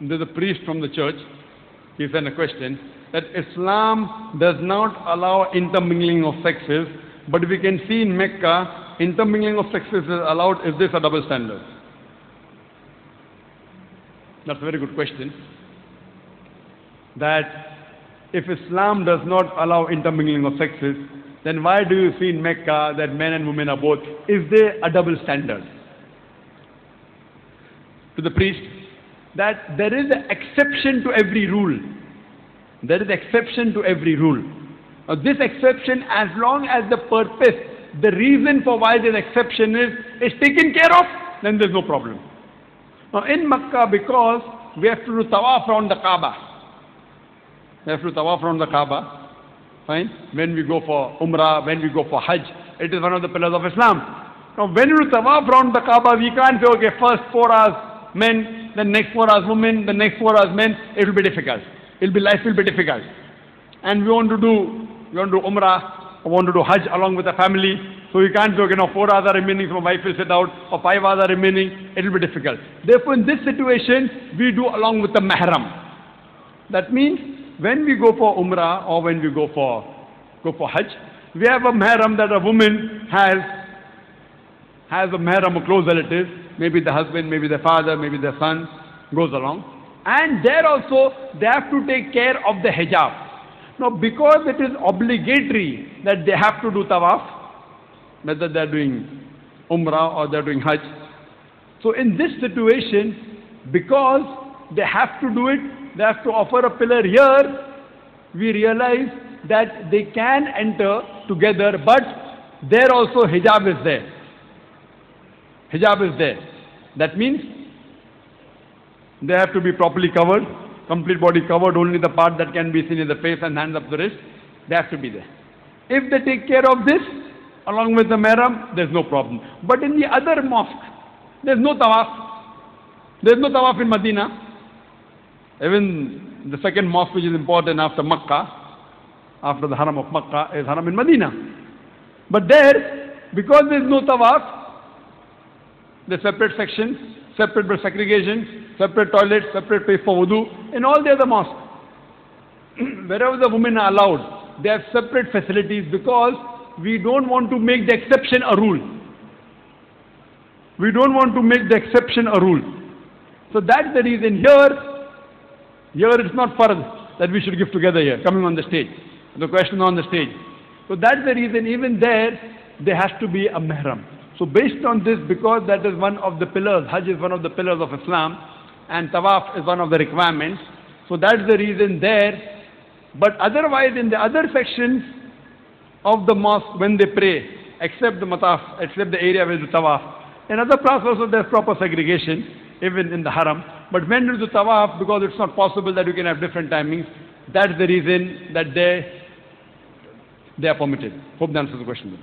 There's a priest from the church. He sent a question that Islam does not allow intermingling of sexes, but we can see in Mecca, intermingling of sexes is allowed. Is this a double standard? That's a very good question. That if Islam does not allow intermingling of sexes, then why do you see in Mecca that men and women are both? Is there a double standard? To the priest, that there is an exception to every rule. There is exception to every rule. Now this exception, as long as the purpose, the reason for why this exception is taken care of, then there's no problem. Now in Makkah, because we have to do tawaf around the Kaaba. We have to do tawaf around the Kaaba. Fine? When we go for Umrah, when we go for Hajj, it is one of the pillars of Islam. Now when we do tawaf around the Kaaba, we can't say, okay, first 4 hours men, the next 4 hours women, the next 4 hours men. It will be difficult. Life will be difficult. And we want to do Umrah, we want to do Hajj along with the family. So we can't say, okay, now 4 hours are remaining, so my wife will sit out, or 5 hours are remaining. It will be difficult. Therefore, in this situation, we do along with the mahram. That means when we go for Umrah or when we go for Hajj, we have a mahram that a woman has a mahram, a close relative, maybe the husband, maybe the father, maybe the son, goes along. And there also, they have to take care of the hijab. Now, because it is obligatory that they have to do tawaf, whether they are doing Umrah or they are doing Hajj. So in this situation, because they have to do it, they have to offer a pillar here, we realize that they can enter together, but there also hijab is there. Hijab is there. That means they have to be properly covered, complete body covered, only the part that can be seen is the face and hands up the wrist. They have to be there. If they take care of this, along with the mahram, there's no problem. But in the other mosque, there's no tawaf. There's no tawaf in Medina. Even the second mosque which is important after Makkah, after the Haram of Makkah, is Haram in Medina. But there, because there's no tawaf, the separate sections, separate segregation, separate toilets, separate place for wudu, in all the other mosques. Wherever the women are allowed, they have separate facilities because we don't want to make the exception a rule. We don't want to make the exception a rule. So that's the reason here it's not farz that we should give together here, coming on the stage. The question on the stage. So that's the reason even there has to be a mahram. So based on this, because that is one of the pillars, Hajj is one of the pillars of Islam, and Tawaf is one of the requirements. So that's the reason there. But otherwise, in the other sections of the mosque, when they pray, except the mataf, except the area where the Tawaf, in other parts also there's proper segregation, even in the Haram. But when you do Tawaf, because it's not possible that you can have different timings, that's the reason that they are permitted. Hope that answers the question.